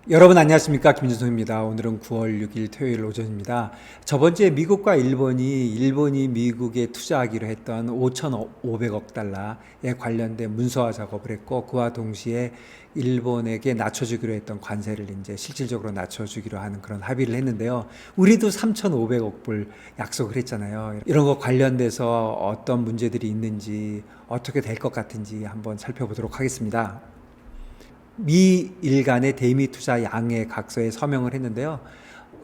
여러분 안녕하십니까, 김준성입니다. 오늘은 9월 6일 토요일 오전입니다. 저번주에 미국과 일본이 미국에 투자하기로 했던 5,500억 달러에 관련된 문서화 작업을 했고, 그와 동시에 일본에게 낮춰주기로 했던 관세를 이제 실질적으로 낮춰주기로 하는 그런 합의를 했는데요. 우리도 3,500억 불 약속을 했잖아요. 이런 거 관련돼서 어떤 문제들이 있는지, 어떻게 될 것 같은지 한번 살펴보도록 하겠습니다. 미일 간의 대미 투자 양해 각서에 서명을 했는데요.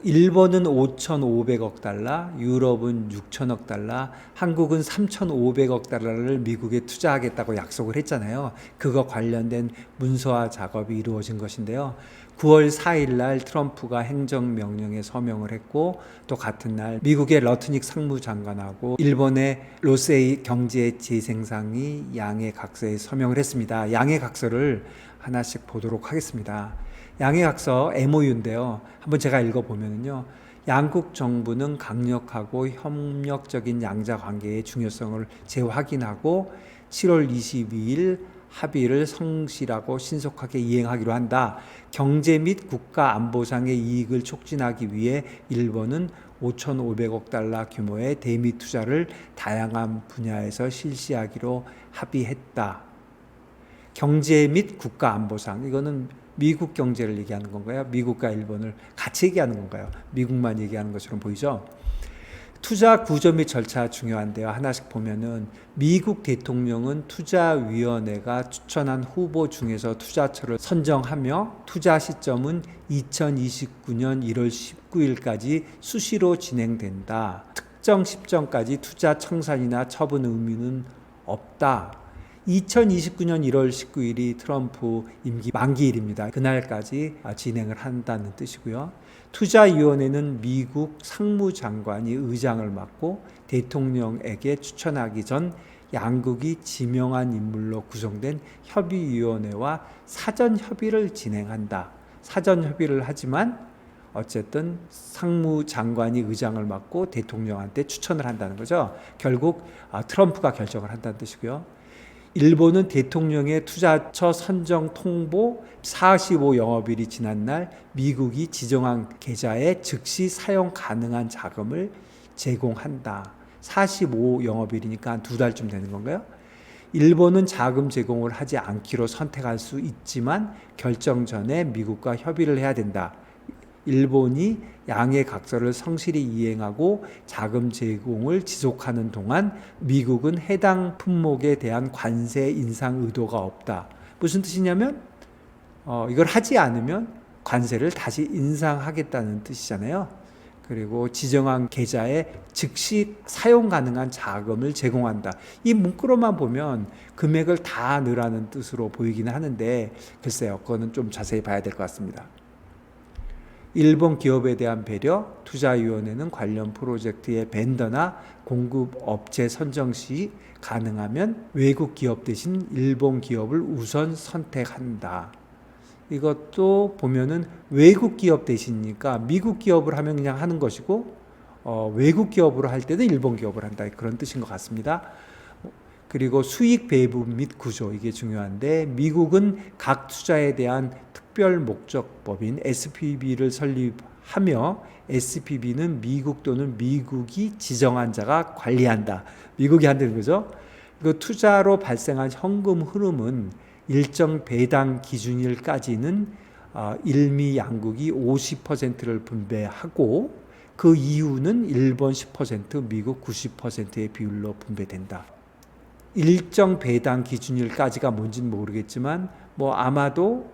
일본은 5,500억 달러, 유럽은 6천억 달러, 한국은 3,500억 달러를 미국에 투자하겠다고 약속을 했잖아요. 그거 관련된 문서화 작업이 이루어진 것인데요. 9월 4일 날 트럼프가 행정명령에 서명을 했고, 또 같은 날 미국의 러트닉 상무장관하고 일본의 로세이 경제재생상이 양해 각서에 서명을 했습니다. 양해 각서를 하나씩 보도록 하겠습니다. 양해각서 MOU인데요. 한번 제가 읽어보면요. 양국 정부는 강력하고 협력적인 양자 관계의 중요성을 재확인하고 7월 22일 합의를 성실하고 신속하게 이행하기로 한다. 경제 및 국가 안보상의 이익을 촉진하기 위해 일본은 5,500억 달러 규모의 대미 투자를 다양한 분야에서 실시하기로 합의했다. 경제 및 국가 안보상, 이거는 미국 경제를 얘기하는 건가요? 미국과 일본을 같이 얘기하는 건가요? 미국만 얘기하는 것처럼 보이죠? 투자 구조 및 절차 중요한데요. 하나씩 보면은 미국 대통령은 투자위원회가 추천한 후보 중에서 투자처를 선정하며 투자 시점은 2029년 1월 19일까지 수시로 진행된다. 특정 시점까지 투자 청산이나 처분 의무는 없다. 2029년 1월 19일이 트럼프 임기 만기일입니다. 그날까지 진행을 한다는 뜻이고요. 투자위원회는 미국 상무장관이 의장을 맡고 대통령에게 추천하기 전 양국이 지명한 인물로 구성된 협의위원회와 사전 협의를 진행한다. 사전 협의를 하지만 어쨌든 상무장관이 의장을 맡고 대통령한테 추천을 한다는 거죠. 결국 트럼프가 결정을 한다는 뜻이고요. 일본은 대통령의 투자처 선정 통보 45영업일이 지난 날 미국이 지정한 계좌에 즉시 사용 가능한 자금을 제공한다. 45영업일이니까 한 2달쯤 되는 건가요? 일본은 자금 제공을 하지 않기로 선택할 수 있지만 결정 전에 미국과 협의를 해야 된다. 일본이 양해 각서를 성실히 이행하고 자금 제공을 지속하는 동안 미국은 해당 품목에 대한 관세 인상 의도가 없다. 무슨 뜻이냐면 이걸 하지 않으면 관세를 다시 인상하겠다는 뜻이잖아요. 그리고 지정한 계좌에 즉시 사용 가능한 자금을 제공한다. 이 문구로만 보면 금액을 다 넣으라는 뜻으로 보이기는 하는데 글쎄요, 그거는 좀 자세히 봐야 될 것 같습니다. 일본 기업에 대한 배려, 투자위원회는 관련 프로젝트의 벤더나 공급업체 선정 시 가능하면 외국 기업 대신 일본 기업을 우선 선택한다. 이것도 보면은 외국 기업 대신이니까 미국 기업을 하면 그냥 하는 것이고 외국 기업으로 할 때는 일본 기업을 한다. 그런 뜻인 것 같습니다. 그리고 수익 배분 및 구조, 이게 중요한데 미국은 각 투자에 대한 특별 목적법인 SPV를 설립하며 SPV는 미국 또는 미국이 지정한 자가 관리한다. 미국이 한다는 거죠. 그 투자로 발생한 현금 흐름은 일정 배당 기준일까지는 일미 양국이 50%를 분배하고 그 이후는 일본 10%, 미국 90%의 비율로 분배된다. 일정 배당 기준일까지가 뭔지는 모르겠지만 아마도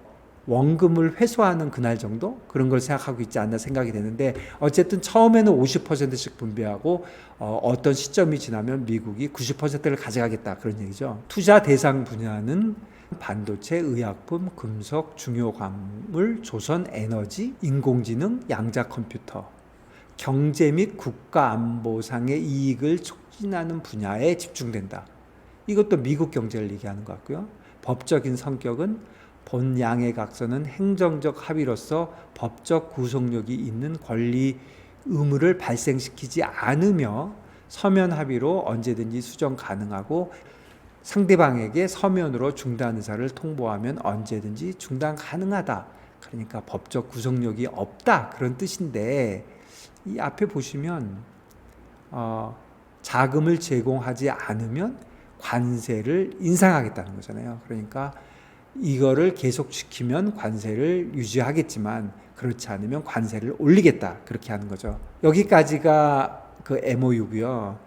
원금을 회수하는 그날 정도 그런 걸 생각하고 있지 않나 생각이 되는데, 어쨌든 처음에는 50%씩 분배하고 어떤 시점이 지나면 미국이 90%를 가져가겠다, 그런 얘기죠. 투자 대상 분야는 반도체, 의약품, 금속, 중요 광물, 조선, 에너지, 인공지능, 양자 컴퓨터, 경제 및 국가 안보상의 이익을 촉진하는 분야에 집중된다. 이것도 미국 경제를 얘기하는 것 같고요. 법적인 성격은 본 양해각서는 행정적 합의로서 법적 구속력이 있는 권리 의무를 발생시키지 않으며 서면 합의로 언제든지 수정 가능하고 상대방에게 서면으로 중단 의사를 통보하면 언제든지 중단 가능하다. 그러니까 법적 구속력이 없다 그런 뜻인데, 이 앞에 보시면 자금을 제공하지 않으면 관세를 인상하겠다는 거잖아요. 그러니까 이거를 계속시키면 관세를 유지하겠지만 그렇지 않으면 관세를 올리겠다, 그렇게 하는 거죠. 여기까지가 그 MOU고요.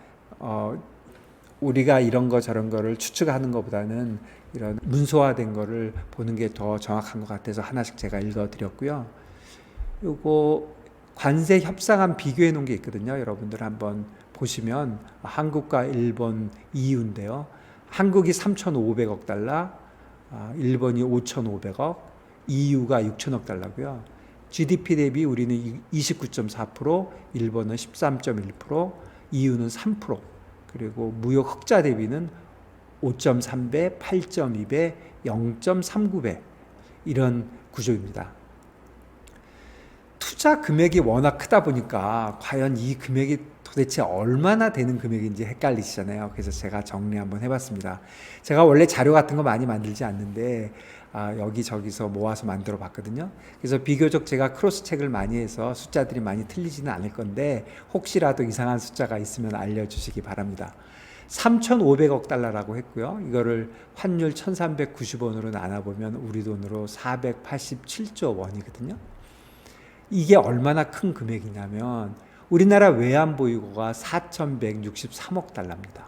우리가 이런 거 저런 거를 추측하는 것보다는 이런 문서화된 거를 보는 게 더 정확한 것 같아서 하나씩 제가 읽어드렸고요. 요거 관세 협상안 비교해 놓은 게 있거든요. 여러분들 한번 보시면 한국과 일본 EU인데요. 한국이 3,500억 달러, 일본이 5,500억, EU가 6,000억 달러고요. GDP 대비 우리는 29.4%, 일본은 13.1%, EU는 3%, 그리고 무역 흑자 대비는 5.3배, 8.2배, 0.39배, 이런 구조입니다. 투자 금액이 워낙 크다 보니까 과연 이 금액이 도대체 얼마나 되는 금액인지 헷갈리시잖아요. 그래서 제가 정리 한번 해봤습니다. 제가 원래 자료 같은 거 많이 만들지 않는데 여기저기서 모아서 만들어 봤거든요. 그래서 비교적 제가 크로스 책을 많이 해서 숫자들이 많이 틀리지는 않을 건데 혹시라도 이상한 숫자가 있으면 알려주시기 바랍니다. 3,500억 달러라고 했고요. 이거를 환율 1,390원으로 나눠보면 우리 돈으로 487조 원이거든요. 이게 얼마나 큰 금액이냐면 우리나라 외환보유고가 4,163억 달러입니다.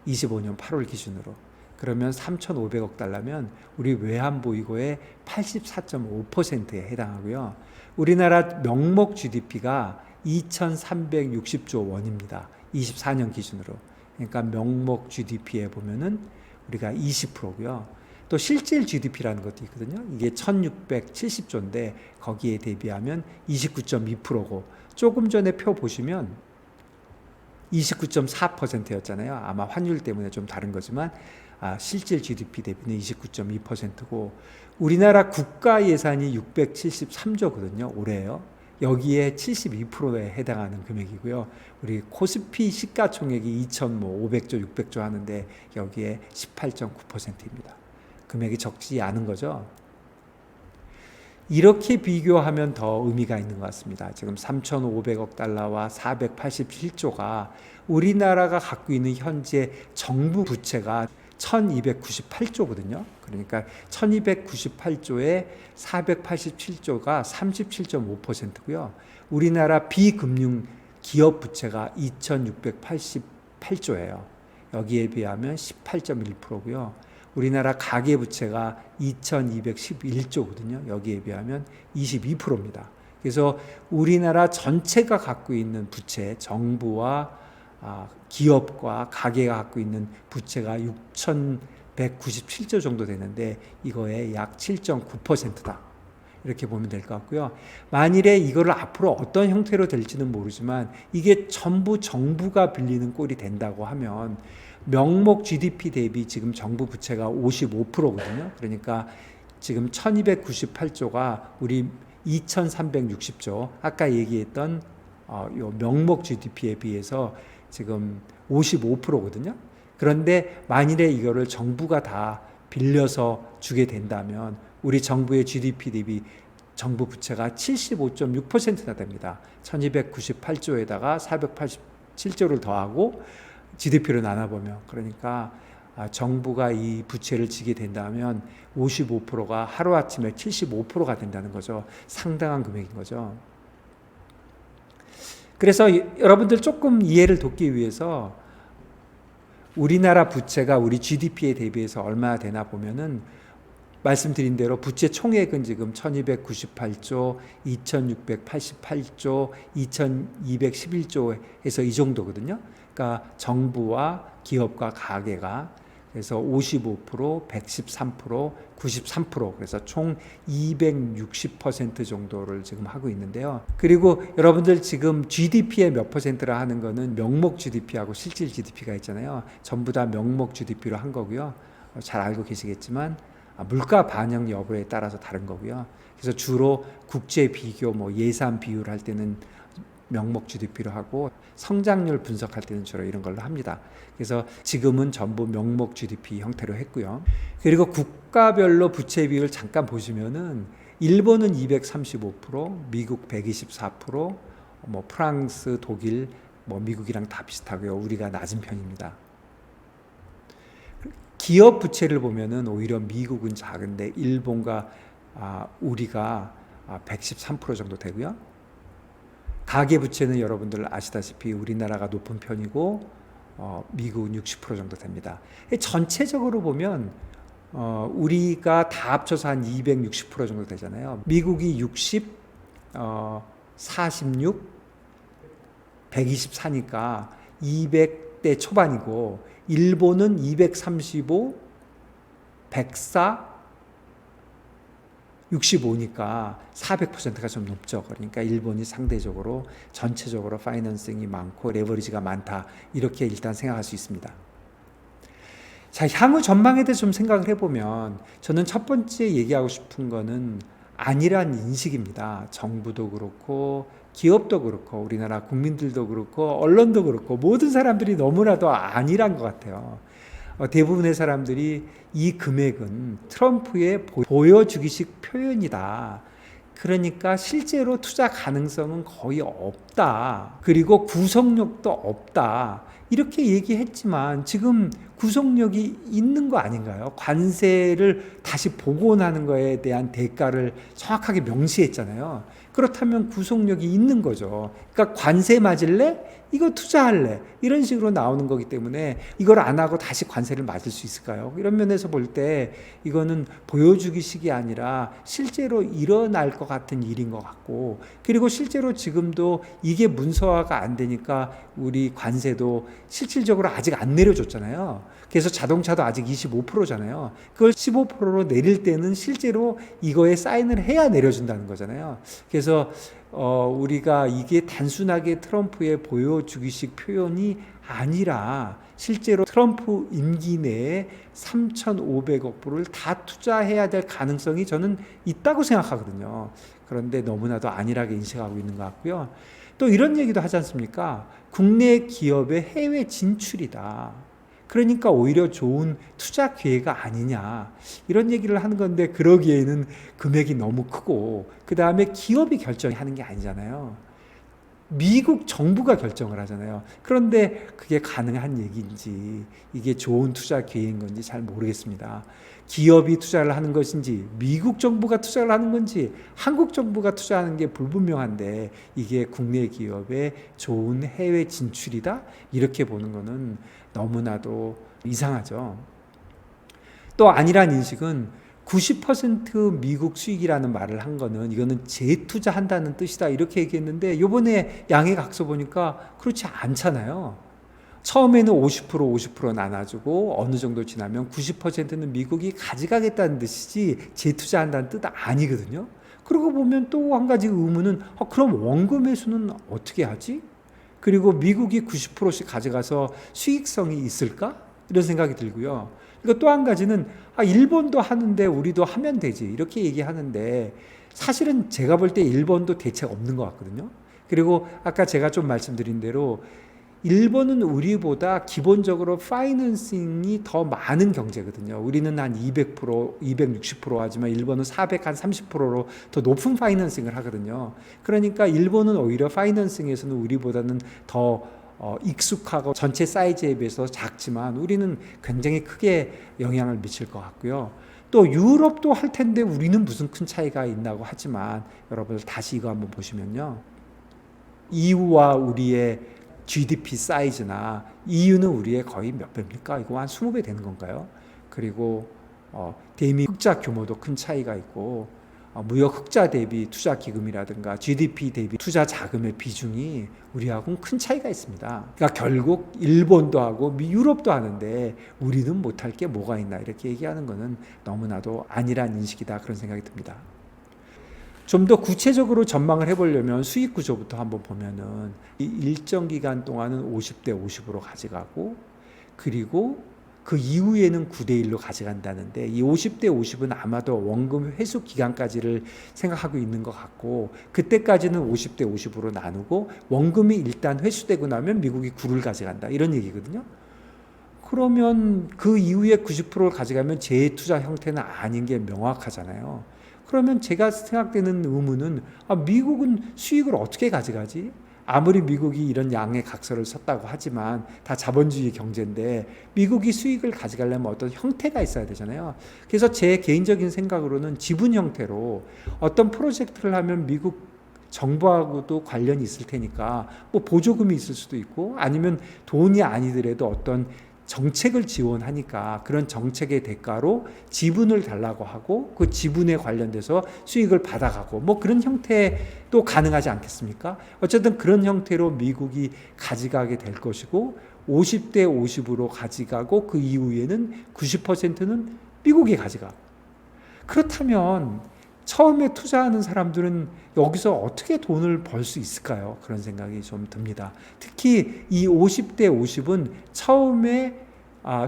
25년 8월 기준으로. 그러면 3,500억 달러면 우리 외환보유고의 84.5%에 해당하고요. 우리나라 명목 GDP가 2,360조 원입니다. 24년 기준으로. 그러니까 명목 GDP에 보면은 우리가 20%고요. 또 실질 GDP라는 것도 있거든요. 이게 1,670조인데 거기에 대비하면 29.2%고 조금 전에 표 보시면 29.4%였잖아요. 아마 환율 때문에 좀 다른 거지만 실질 GDP 대비는 29.2%고 우리나라 국가 예산이 673조거든요. 올해요. 여기에 72%에 해당하는 금액이고요. 우리 코스피 시가총액이 2,500조, 600조 하는데 여기에 18.9%입니다. 금액이 적지 않은 거죠. 이렇게 비교하면 더 의미가 있는 것 같습니다. 지금 3,500억 달러와 487조가 우리나라가 갖고 있는 현재 정부 부채가 1,298조거든요. 그러니까 1,298조에 487조가 37.5%고요. 우리나라 비금융 기업 부채가 2,688조예요. 여기에 비하면 18.1%고요. 우리나라 가계부채가 2,211조거든요. 여기에 비하면 22%입니다. 그래서 우리나라 전체가 갖고 있는 부채, 정부와 기업과 가계가 갖고 있는 부채가 6,197조 정도 되는데 이거의 약 7.9%다. 이렇게 보면 될 것 같고요. 만일에 이거를 앞으로 어떤 형태로 될지는 모르지만 이게 전부 정부가 빌리는 꼴이 된다고 하면 명목 GDP 대비 지금 정부 부채가 55%거든요. 그러니까 지금 1,298조가 우리 2,360조, 아까 얘기했던 요 명목 GDP에 비해서 지금 55%거든요. 그런데 만일에 이거를 정부가 다 빌려서 주게 된다면 우리 정부의 GDP 대비 정부 부채가 75.6%나 됩니다. 1,298조에다가 487조를 더하고 GDP로 나눠보면, 그러니까 정부가 이 부채를 지게 된다면 55%가 하루아침에 75%가 된다는 거죠. 상당한 금액인 거죠. 그래서 여러분들 조금 이해를 돕기 위해서 우리나라 부채가 우리 GDP에 대비해서 얼마나 되나 보면은 말씀드린 대로 부채 총액은 지금 1,298조, 2,688조, 2,211조 해서 이 정도거든요. 그러니까 정부와 기업과 가계가 그래서 55%, 113%, 93% 그래서 총 260% 정도를 지금 하고 있는데요. 그리고 여러분들 지금 GDP의 몇 퍼센트라 하는 거는 명목 GDP하고 실질 GDP가 있잖아요. 전부 다 명목 GDP로 한 거고요. 잘 알고 계시겠지만 물가 반영 여부에 따라서 다른 거고요. 그래서 주로 국제 비교, 예산 비율 할 때는 명목 GDP로 하고 성장률 분석할 때는 주로 이런 걸로 합니다. 그래서 지금은 전부 명목 GDP 형태로 했고요. 그리고 국가별로 부채 비율 잠깐 보시면은 일본은 235%, 미국 124%, 뭐 프랑스, 독일, 뭐 미국이랑 다 비슷하고요. 우리가 낮은 편입니다. 기업 부채를 보면은 오히려 미국은 작은데 일본과 우리가 113% 정도 되고요. 가계 부채는 여러분들 아시다시피 우리나라가 높은 편이고 미국은 60% 정도 됩니다. 전체적으로 보면 우리가 다 합쳐서 한 260% 정도 되잖아요. 미국이 60, 46, 124니까 200대 초반이고 일본은 235, 104, 65니까 400%가 좀 높죠. 그러니까 일본이 상대적으로 전체적으로 파이낸싱이 많고 레버리지가 많다. 이렇게 일단 생각할 수 있습니다. 자, 향후 전망에 대해서 좀 생각을 해보면 저는 첫 번째 얘기하고 싶은 거는 아니란 인식입니다. 정부도 그렇고 기업도 그렇고 우리나라 국민들도 그렇고 언론도 그렇고 모든 사람들이 너무나도 아니란 것 같아요. 대부분의 사람들이 이 금액은 트럼프의 보여주기식 표현이다. 그러니까 실제로 투자 가능성은 거의 없다. 그리고 구속력도 없다. 이렇게 얘기했지만 지금 구속력이 있는 거 아닌가요? 관세를 다시 복원하는 거에 대한 대가를 정확하게 명시했잖아요. 그렇다면 구속력이 있는 거죠. 그러니까 관세 맞을래? 이거 투자할래? 이런 식으로 나오는 거기 때문에 이걸 안 하고 다시 관세를 맞을 수 있을까요? 이런 면에서 볼 때 이거는 보여주기식이 아니라 실제로 일어날 것 같은 일인 것 같고, 그리고 실제로 지금도 이게 문서화가 안 되니까 우리 관세도 실질적으로 아직 안 내려줬잖아요. 그래서 자동차도 아직 25%잖아요. 그걸 15%로 내릴 때는 실제로 이거에 사인을 해야 내려준다는 거잖아요. 그래서 우리가 이게 단순하게 트럼프의 보여주기식 표현이 아니라 실제로 트럼프 임기 내에 3,500억 불을 다 투자해야 될 가능성이 저는 있다고 생각하거든요. 그런데 너무나도 안일하게 인식하고 있는 것 같고요. 또 이런 얘기도 하지 않습니까? 국내 기업의 해외 진출이다. 그러니까 오히려 좋은 투자 기회가 아니냐, 이런 얘기를 하는 건데, 그러기에는 금액이 너무 크고 그 다음에 기업이 결정하는 게 아니잖아요. 미국 정부가 결정을 하잖아요. 그런데 그게 가능한 얘기인지 이게 좋은 투자 기회인 건지 잘 모르겠습니다. 기업이 투자를 하는 것인지 미국 정부가 투자를 하는 건지 한국 정부가 투자하는 게 불분명한데 이게 국내 기업의 좋은 해외 진출이다? 이렇게 보는 거는 너무나도 이상하죠. 또 아니란 인식은 90% 미국 수익이라는 말을 한 거는 이거는 재투자한다는 뜻이다 이렇게 얘기했는데 이번에 양해각서 보니까 그렇지 않잖아요. 처음에는 50% 나눠주고 어느 정도 지나면 90%는 미국이 가져가겠다는 뜻이지 재투자한다는 뜻 아니거든요. 그러고 보면 또 한 가지 의문은 그럼 원금 회수는 어떻게 하지? 그리고 미국이 90%씩 가져가서 수익성이 있을까? 이런 생각이 들고요. 그리고 또 한 가지는 일본도 하는데 우리도 하면 되지 이렇게 얘기하는데 사실은 제가 볼 때 일본도 대책 없는 것 같거든요. 그리고 아까 제가 좀 말씀드린 대로 일본은 우리보다 기본적으로 파이낸싱이 더 많은 경제거든요. 우리는 한 200%, 260% 하지만 일본은 430%로 더 높은 파이낸싱을 하거든요. 그러니까 일본은 오히려 파이낸싱에서는 우리보다는 더 익숙하고 전체 사이즈에 비해서 작지만 우리는 굉장히 크게 영향을 미칠 것 같고요. 또 유럽도 할 텐데 우리는 무슨 큰 차이가 있나고 하지만 여러분 다시 이거 한번 보시면요. EU와 우리의 GDP 사이즈나 EU는 우리의 거의 몇 배입니까? 이거 한 20배 되는 건가요? 그리고 대미 흑자 규모도 큰 차이가 있고 무역 흑자 대비 투자 기금이라든가 GDP 대비 투자 자금의 비중이 우리하고는 큰 차이가 있습니다. 그러니까 결국 일본도 하고 유럽도 하는데 우리는 못할 게 뭐가 있나 이렇게 얘기하는 거는 너무나도 아니란 인식이다 그런 생각이 듭니다. 좀 더 구체적으로 전망을 해보려면 수익 구조부터 한번 보면은 일정 기간 동안은 50대 50으로 가져가고 그리고 그 이후에는 9대 1로 가져간다는데 이 50대 50은 아마도 원금 회수 기간까지를 생각하고 있는 것 같고 그때까지는 50대 50으로 나누고 원금이 일단 회수되고 나면 미국이 9를 가져간다 이런 얘기거든요. 그러면 그 이후에 90%를 가져가면 재투자 형태는 아닌 게 명확하잖아요. 그러면 제가 생각되는 의문은 미국은 수익을 어떻게 가져가지? 아무리 미국이 이런 양의 각서를 썼다고 하지만 다 자본주의 경제인데 미국이 수익을 가져가려면 어떤 형태가 있어야 되잖아요. 그래서 제 개인적인 생각으로는 지분 형태로 어떤 프로젝트를 하면 미국 정부하고도 관련이 있을 테니까 뭐 보조금이 있을 수도 있고 아니면 돈이 아니더라도 어떤 정책을 지원하니까 그런 정책의 대가로 지분을 달라고 하고 그 지분에 관련돼서 수익을 받아가고 뭐 그런 형태도 가능하지 않겠습니까? 어쨌든 그런 형태로 미국이 가져가게 될 것이고 50대 50으로 가져가고 그 이후에는 90%는 미국이 가져가고 그렇다면 처음에 투자하는 사람들은 여기서 어떻게 돈을 벌 수 있을까요? 그런 생각이 좀 듭니다. 특히 이 50대 50은 처음에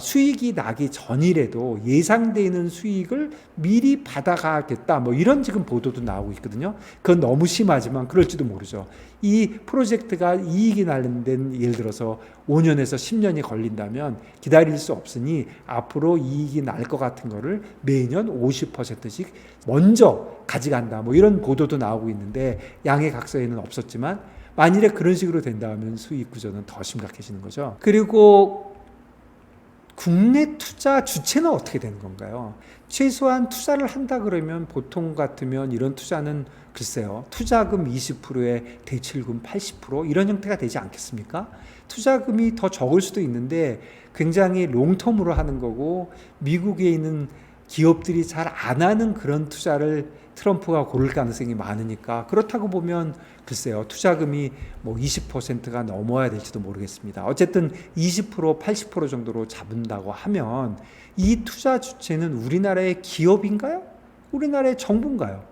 수익이 나기 전이라도 예상되는 수익을 미리 받아가겠다. 뭐 이런 지금 보도도 나오고 있거든요. 그건 너무 심하지만 그럴지도 모르죠. 이 프로젝트가 이익이 나는 예를 들어서 5년에서 10년이 걸린다면 기다릴 수 없으니 앞으로 이익이 날 것 같은 거를 매년 50%씩 먼저 가져간다. 뭐 이런 보도도 나오고 있는데 양의 각서에는 없었지만 만일에 그런 식으로 된다면 수익 구조는 더 심각해지는 거죠. 그리고 국내 투자 주체는 어떻게 되는 건가요? 최소한 투자를 한다 그러면 보통 같으면 이런 투자는 글쎄요, 투자금 20%에 대출금 80% 이런 형태가 되지 않겠습니까? 투자금이 더 적을 수도 있는데 굉장히 롱텀으로 하는 거고 미국에 있는 기업들이 잘 안 하는 그런 투자를 트럼프가 고를 가능성이 많으니까 그렇다고 보면 글쎄요, 투자금이 뭐 20%가 넘어야 될지도 모르겠습니다. 어쨌든 20% 80% 정도로 잡는다고 하면 이 투자 주체는 우리나라의 기업인가요? 우리나라의 정부인가요?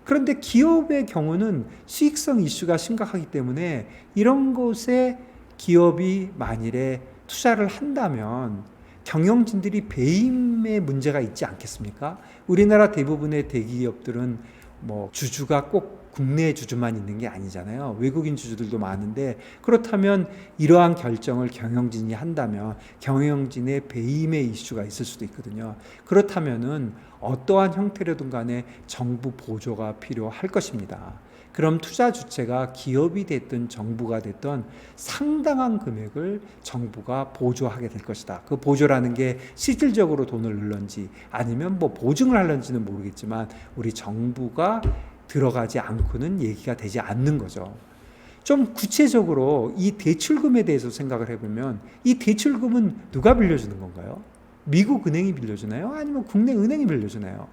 그런데 기업의 경우는 수익성 이슈가 심각하기 때문에 이런 곳에 기업이 만일에 투자를 한다면 경영진들이 배임의 문제가 있지 않겠습니까? 우리나라 대부분의 대기업들은 뭐 주주가 꼭 국내 주주만 있는 게 아니잖아요. 외국인 주주들도 많은데 그렇다면 이러한 결정을 경영진이 한다면 경영진의 배임의 이슈가 있을 수도 있거든요. 그렇다면은 어떠한 형태로든 간에 정부 보조가 필요할 것입니다. 그럼 투자 주체가 기업이 됐든 정부가 됐든 상당한 금액을 정부가 보조하게 될 것이다. 그 보조라는 게 실질적으로 돈을 넣는지 아니면 뭐 보증을 하는지는 모르겠지만 우리 정부가 들어가지 않고는 얘기가 되지 않는 거죠. 좀 구체적으로 이 대출금에 대해서 생각을 해보면 이 대출금은 누가 빌려주는 건가요? 미국 은행이 빌려주나요? 아니면 국내 은행이 빌려주나요?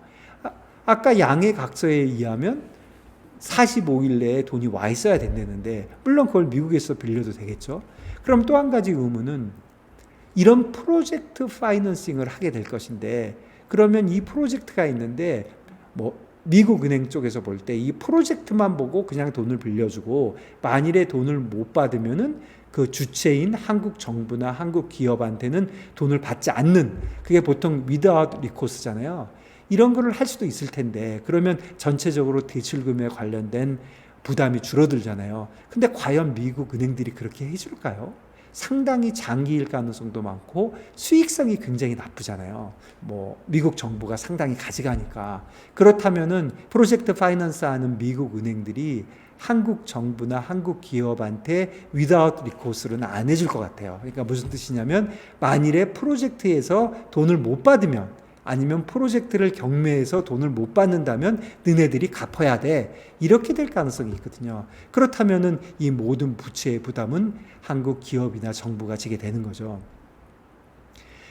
아까 양의 각서에 의하면 45일 내에 돈이 와 있어야 된다는데 물론 그걸 미국에서 빌려도 되겠죠. 그럼 또 한 가지 의문은 이런 프로젝트 파이낸싱을 하게 될 것인데 그러면 이 프로젝트가 있는데 뭐 미국 은행 쪽에서 볼 때 이 프로젝트만 보고 그냥 돈을 빌려주고 만일에 돈을 못 받으면은 그 주체인 한국 정부나 한국 기업한테는 돈을 받지 않는 그게 보통 without recours잖아요. 이런 거를 할 수도 있을 텐데 그러면 전체적으로 대출금에 관련된 부담이 줄어들잖아요. 근데 과연 미국 은행들이 그렇게 해줄까요? 상당히 장기일 가능성도 많고 수익성이 굉장히 나쁘잖아요. 뭐 미국 정부가 상당히 가져가니까. 그렇다면은 프로젝트 파이낸스 하는 미국 은행들이 한국 정부나 한국 기업한테 without recours는 안 해줄 것 같아요. 그러니까 무슨 뜻이냐면 만일에 프로젝트에서 돈을 못 받으면 아니면 프로젝트를 경매해서 돈을 못 받는다면 너네들이 갚아야 돼. 이렇게 될 가능성이 있거든요. 그렇다면은 이 모든 부채의 부담은 한국 기업이나 정부가 지게 되는 거죠.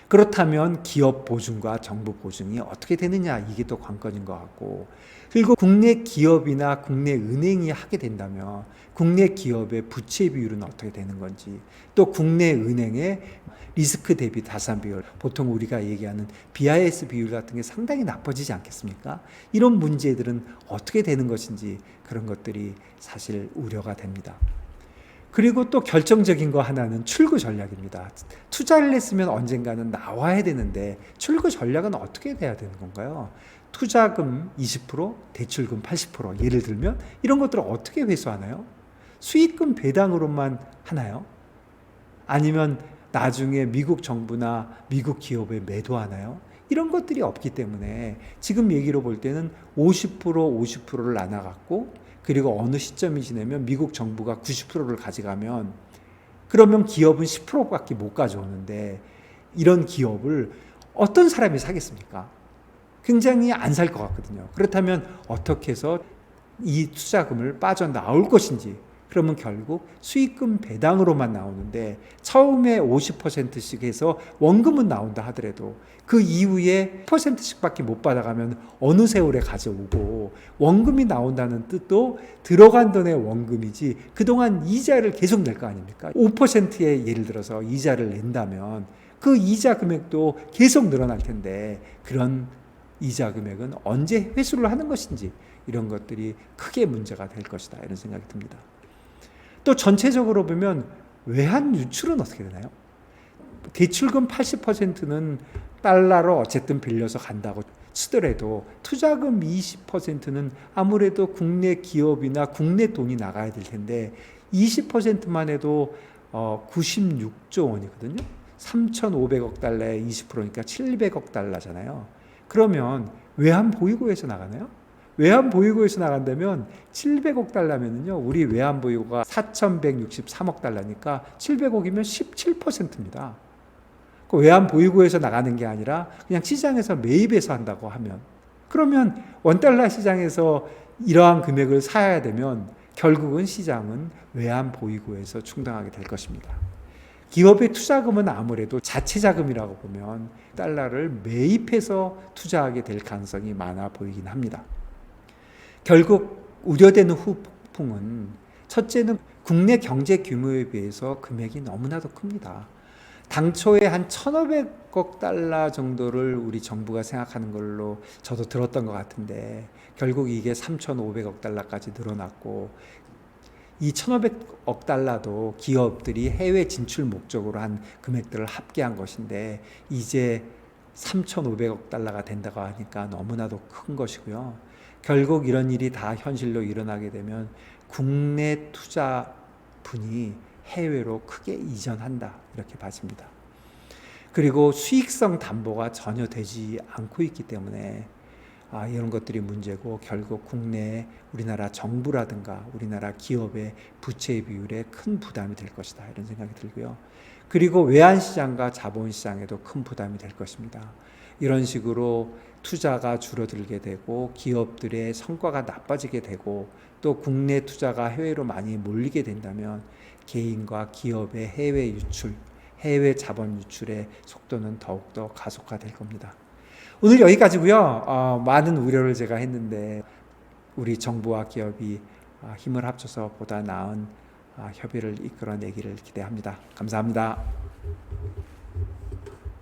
그렇다면 기업 보증과 정부 보증이 어떻게 되느냐 이게 또 관건인 것 같고 그리고 국내 기업이나 국내 은행이 하게 된다면 국내 기업의 부채 비율은 어떻게 되는 건지 또 국내 은행의 리스크 대비 자산 비율 보통 우리가 얘기하는 BIS 비율 같은 게 상당히 나빠지지 않겠습니까? 이런 문제들은 어떻게 되는 것인지 그런 것들이 사실 우려가 됩니다. 그리고 또 결정적인 거 하나는 출구 전략입니다. 투자를 했으면 언젠가는 나와야 되는데 출구 전략은 어떻게 돼야 되는 건가요? 투자금 20%, 대출금 80% 예를 들면 이런 것들을 어떻게 회수하나요? 수익금 배당으로만 하나요? 아니면 나중에 미국 정부나 미국 기업에 매도하나요? 이런 것들이 없기 때문에 지금 얘기로 볼 때는 50%를 나눠갖고 그리고 어느 시점이 지나면 미국 정부가 90%를 가져가면 그러면 기업은 10%밖에 못 가져오는데 이런 기업을 어떤 사람이 사겠습니까? 굉장히 안 살 것 같거든요. 그렇다면 어떻게 해서 이 투자금을 빠져나올 것인지, 그러면 결국 수익금 배당으로만 나오는데 처음에 50%씩 해서 원금은 나온다 하더라도 그 이후에 10%씩밖에 못 받아가면 어느 세월에 가져오고, 원금이 나온다는 뜻도 들어간 돈의 원금이지 그동안 이자를 계속 낼 거 아닙니까? 5%의 예를 들어서 이자를 낸다면 그 이자 금액도 계속 늘어날 텐데 그런 이자 금액은 언제 회수를 하는 것인지, 이런 것들이 크게 문제가 될 것이다, 이런 생각이 듭니다. 또 전체적으로 보면 외환 유출은 어떻게 되나요? 대출금 80%는 달러로 어쨌든 빌려서 간다고 치더라도 투자금 20%는 아무래도 국내 기업이나 국내 돈이 나가야 될 텐데 20%만 해도 96조 원이거든요. 3,500억 달러에 20%니까 700억 달러잖아요. 그러면 외환 보유고에서 나가나요? 외환 보유고에서 나간다면 700억 달러면은요, 우리 외환 보유고가 4,163억 달러니까 700억이면 17%입니다. 그 외환 보유고에서 나가는 게 아니라 그냥 시장에서 매입해서 한다고 하면, 그러면 원달러 시장에서 이러한 금액을 사야 되면 결국은 시장은 외환 보유고에서 충당하게 될 것입니다. 기업의 투자금은 아무래도 자체 자금이라고 보면 달러를 매입해서 투자하게 될 가능성이 많아 보이긴 합니다. 결국 우려되는 후폭풍은, 첫째는 국내 경제 규모에 비해서 금액이 너무나도 큽니다. 당초에 한 1,500억 달러 정도를 우리 정부가 생각하는 걸로 저도 들었던 것 같은데 결국 이게 3,500억 달러까지 늘어났고, 이 1,500억 달러도 기업들이 해외 진출 목적으로 한 금액들을 합계한 것인데 이제 3,500억 달러가 된다고 하니까 너무나도 큰 것이고요. 결국 이런 일이 다 현실로 일어나게 되면 국내 투자분이 해외로 크게 이전한다, 이렇게 봐집니다. 그리고 수익성 담보가 전혀 되지 않고 있기 때문에 이런 것들이 문제고, 결국 국내 우리나라 정부라든가 우리나라 기업의 부채 비율에 큰 부담이 될 것이다, 이런 생각이 들고요. 그리고 외환시장과 자본시장에도 큰 부담이 될 것입니다. 이런 식으로 투자가 줄어들게 되고 기업들의 성과가 나빠지게 되고 또 국내 투자가 해외로 많이 몰리게 된다면 개인과 기업의 해외 유출, 해외 자본 유출의 속도는 더욱더 가속화될 겁니다. 오늘 여기까지고요. 많은 우려를 제가 했는데 우리 정부와 기업이 힘을 합쳐서 보다 나은 협의를 이끌어내기를 기대합니다. 감사합니다.